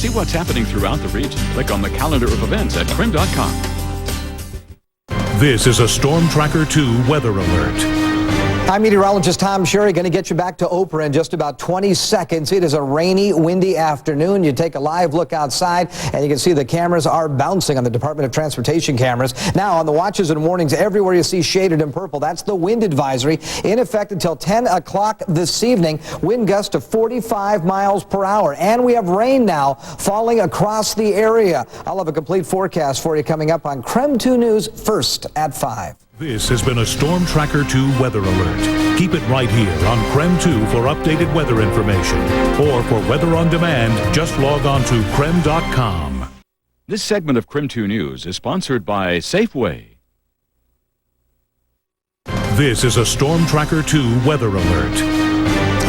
see what's happening throughout the region, click on the calendar of events at KREM.com. This is a Storm Tracker 2 weather alert. I'm meteorologist Tom Sherry, going to get you back to Oprah in just about 20 seconds. It is a rainy, windy afternoon. You take a live look outside, and you can see the cameras are bouncing on the Department of Transportation cameras. Now, on the watches and warnings, everywhere you see shaded in purple, that's the wind advisory in effect until 10 o'clock this evening. Wind gusts to 45 miles per hour. And we have rain now falling across the area. I'll have a complete forecast for you coming up on KREM2 News first at 5. This has been a Storm Tracker 2 weather alert. Keep it right here on KREM2 for updated weather information. Or for weather on demand, just log on to KREM.com. This segment of KREM2 News is sponsored by Safeway. This is a Storm Tracker 2 weather alert.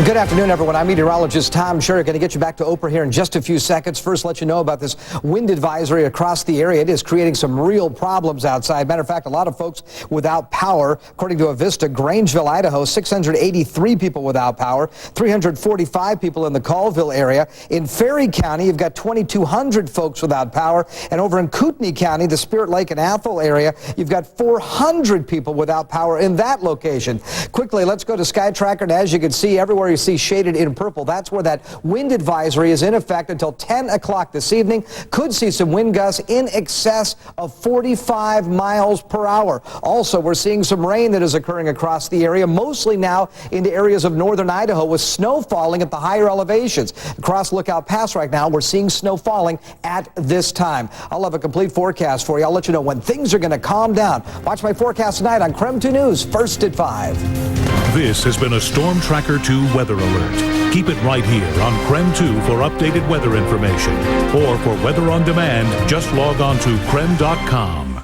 Good afternoon, everyone. I'm meteorologist Tom Sherry. Going to get you back to Oprah here in just a few seconds. First, let you know about this wind advisory across the area. It is creating some real problems outside. Matter of fact, a lot of folks without power. According to Avista, Grangeville, Idaho, 683 people without power, 345 people in the Colville area. In Ferry County, you've got 2,200 folks without power. And over in Kootenai County, the Spirit Lake and Athol area, you've got 400 people without power in that location. Quickly, let's go to Sky Tracker. And as you can see, everywhere you see shaded in purple, that's where that wind advisory is in effect until 10 o'clock this evening. Could see some wind gusts in excess of 45 miles per hour. Also, we're seeing some rain that is occurring across the area, mostly now into areas of northern Idaho with snow falling at the higher elevations. Across Lookout Pass right now, we're seeing snow falling at this time. I'll have a complete forecast for you. I'll let you know when things are going to calm down. Watch my forecast tonight on KREM2 News, first at 5. This has been a Storm Tracker 2 weather alert. Keep it right here on KREM2 for updated weather information. Or for weather on demand, just log on to KREM.com.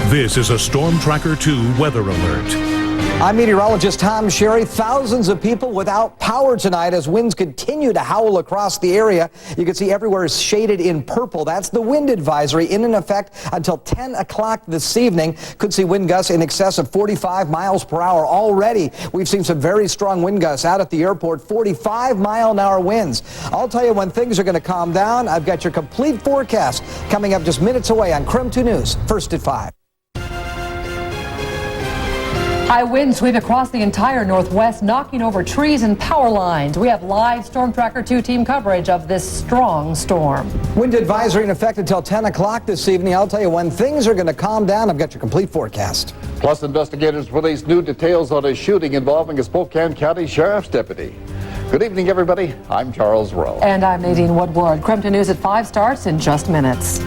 This is a Storm Tracker 2 weather alert. I'm meteorologist Tom Sherry. Thousands of people without power tonight as winds continue to howl across the area. You can see everywhere is shaded in purple. That's the wind advisory in effect until 10 o'clock this evening. Could see wind gusts in excess of 45 miles per hour already. We've seen some very strong wind gusts out at the airport, 45-mile-an-hour winds. I'll tell you when things are going to calm down. I've got your complete forecast coming up just minutes away on KREM2 News, first at 5. High winds sweep across the entire Northwest, knocking over trees and power lines. We have live Storm Tracker 2 team coverage of this strong storm. Wind advisory in effect until 10 o'clock this evening. I'll tell you when things are going to calm down. I've got your complete forecast. Plus, investigators released new details on a shooting involving a Spokane County Sheriff's deputy. Good evening, everybody. I'm Charles Rowe. And I'm Nadine Woodward. KREM2 News at 5 starts in just minutes.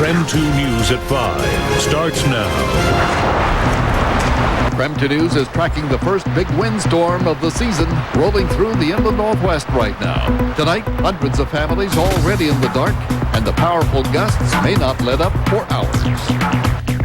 KREM2 News at 5 starts now. KREM2 News is tracking the first big windstorm of the season, rolling through the inland Northwest right now. Tonight, hundreds of families already in the dark, and the powerful gusts may not let up for hours.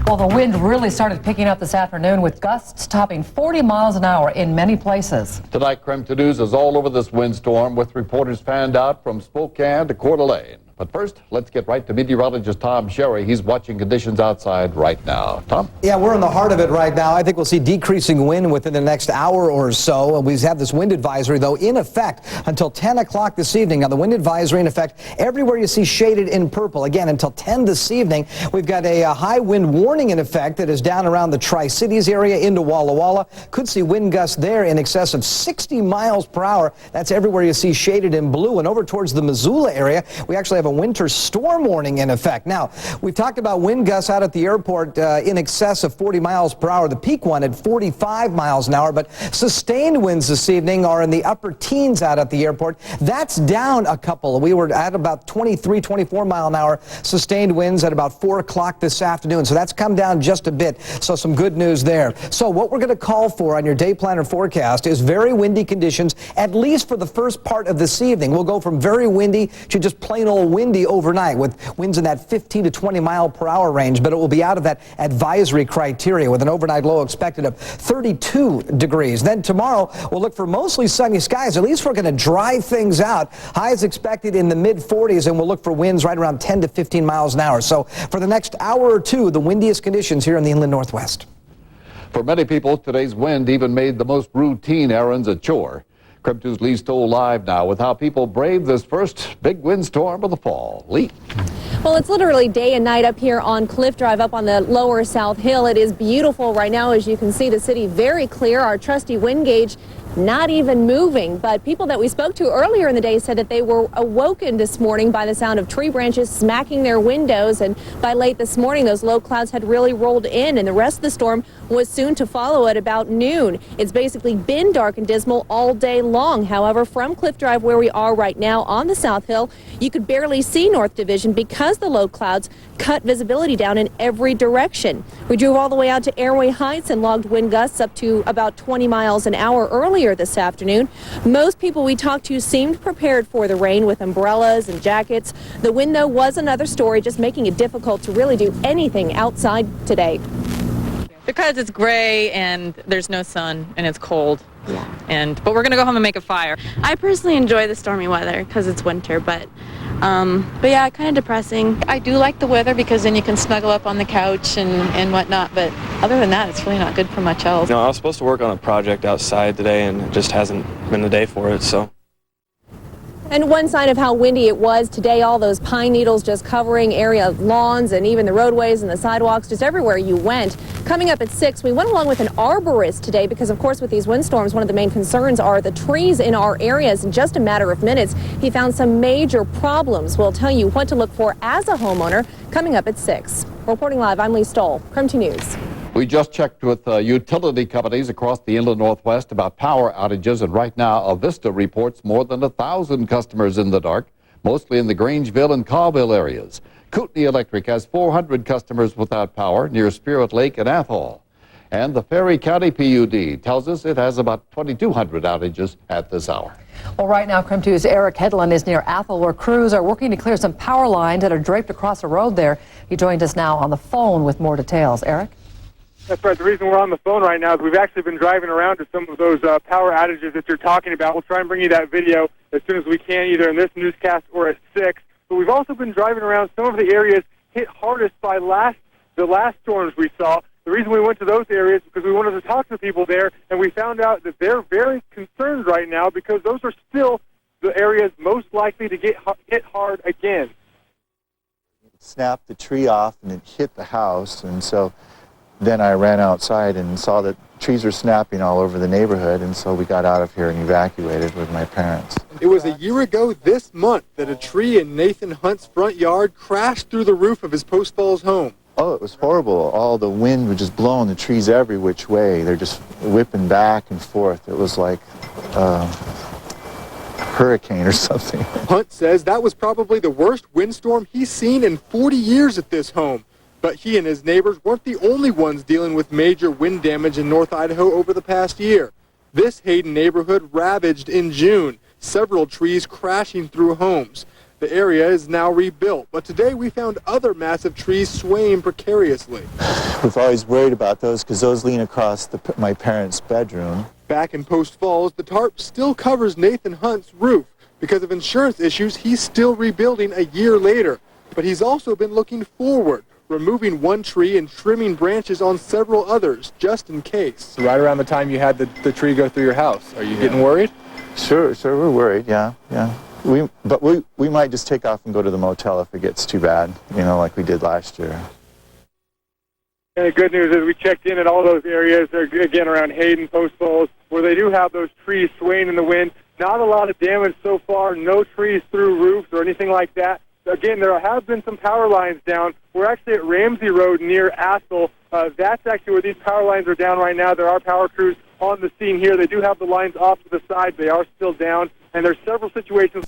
Well, the wind really started picking up this afternoon with gusts topping 40 miles an hour in many places. Tonight, KREM2 News is all over this windstorm with reporters fanned out from Spokane to Coeur d'Alene. But first, let's get right to meteorologist Tom Sherry. He's watching conditions outside right now. Tom? Yeah, we're in the heart of it right now. I think we'll see decreasing wind within the next hour or so. We have this wind advisory, though, in effect until 10 o'clock this evening. Now, the wind advisory in effect everywhere you see shaded in purple. Again, until 10 this evening. We've got a high wind warning in effect that is down around the Tri-Cities area into Walla Walla. Could see wind gusts there in excess of 60 miles per hour. That's everywhere you see shaded in blue. And over towards the Missoula area, we actually have a winter storm warning in effect. Now, we've talked about wind gusts out at the airport in excess of 40 miles per hour. The peak one at 45 miles an hour, but sustained winds this evening are in the upper teens out at the airport. That's down a couple. We were at about 23, 24 mile an hour sustained winds at about 4 o'clock this afternoon. So that's come down just a bit. So some good news there. So what we're going to call for on your day planner forecast is very windy conditions, at least for the first part of this evening. We'll go from very windy to just plain old windy overnight with winds in that 15 to 20 mile per hour range, but it will be out of that advisory criteria with an overnight low expected of 32 degrees. Then tomorrow we'll look for mostly sunny skies. At least we're going to dry things out. Highs expected in the mid 40s, and we'll look for winds right around 10 to 15 miles an hour. So for the next hour or two, the windiest conditions here in the inland Northwest. For many people, today's wind even made the most routine errands a chore. KREM2's Lee Stoll live now with how people brave this first big windstorm of the fall. Lee. Well, it's literally day and night up here on Cliff Drive up on the lower South Hill. It is beautiful right now. As you can see, the city very clear. Our trusty wind gauge not even moving. But people that we spoke to earlier in the day said that they were awoken this morning by the sound of tree branches smacking their windows. And by late this morning, those low clouds had really rolled in, and the rest of the storm was soon to follow at about noon. It's basically been dark and dismal all day long. However, from Cliff Drive, where we are right now on the South Hill, you could barely see North Division because the low clouds cut visibility down in every direction. We drove all the way out to Airway Heights and logged wind gusts up to about 20 miles an hour earlier this afternoon. Most people we talked to seemed prepared for the rain with umbrellas and jackets. The wind, though, was another story, just making it difficult to really do anything outside today. Because it's gray and there's no sun and it's cold. Yeah. But we're gonna go home and make a fire. I personally enjoy the stormy weather because it's winter, but yeah, kind of depressing. I do like the weather because then you can snuggle up on the couch and whatnot, but other than that, it's really not good for much else. No, I was supposed to work on a project outside today, and it just hasn't been the day for it, so. And one sign of how windy it was today, all those pine needles just covering area of lawns and even the roadways and the sidewalks, just everywhere you went. Coming up at 6, we went along with an arborist today because, of course, with these windstorms, one of the main concerns are the trees in our areas. In just a matter of minutes, he found some major problems. We'll tell you what to look for as a homeowner coming up at 6. Reporting live, I'm Lee Stoll, KREM2 News. We just checked with utility companies across the inland Northwest about power outages, and right now Avista reports more than 1,000 customers in the dark, mostly in the Grangeville and Colville areas. Kootenai Electric has 400 customers without power near Spirit Lake and Athol. And the Ferry County PUD tells us it has about 2,200 outages at this hour. Well, right now, KREM2's Eric Hedlund is near Athol, where crews are working to clear some power lines that are draped across the road there. He joined us now on the phone with more details. Eric? That's right. The reason we're on the phone right now is we've actually been driving around to some of those power outages that you're talking about. We'll try and bring you that video as soon as we can, either in this newscast or at 6. But we've also been driving around some of the areas hit hardest by the last storms we saw. The reason we went to those areas is because we wanted to talk to people there, and we found out that they're very concerned right now because those are still the areas most likely to get hit hard again. It snapped the tree off, and it hit the house, and so then I ran outside and saw that trees were snapping all over the neighborhood, and so we got out of here and evacuated with my parents. It was a year ago this month that a tree in Nathan Hunt's front yard crashed through the roof of his Post Falls home. Oh, it was horrible. All the wind was just blowing the trees every which way. They're just whipping back and forth. It was like a hurricane or something. Hunt says that was probably the worst windstorm he's seen in 40 years at this home. But he and his neighbors weren't the only ones dealing with major wind damage in North Idaho over the past year. This Hayden neighborhood ravaged in June, several trees crashing through homes. The area is now rebuilt, but today we found other massive trees swaying precariously. We've always worried about those because those lean across my parents' bedroom. Back in Post Falls, the tarp still covers Nathan Hunt's roof. Because of insurance issues, he's still rebuilding a year later. But he's also been looking forward, removing one tree and trimming branches on several others, just in case. Right around the time you had the tree go through your house, are you getting worried? Sure, we're worried, yeah. But we might just take off and go to the motel if it gets too bad, like we did last year. And the good news is we checked in at all those areas, again, around Hayden, Post Falls, where they do have those trees swaying in the wind. Not a lot of damage so far, no trees through roofs or anything like that. Again, there have been some power lines down. We're actually at Ramsey Road near Athol. That's actually where these power lines are down right now. There are power crews on the scene here. They do have the lines off to the side. They are still down, and there's several situations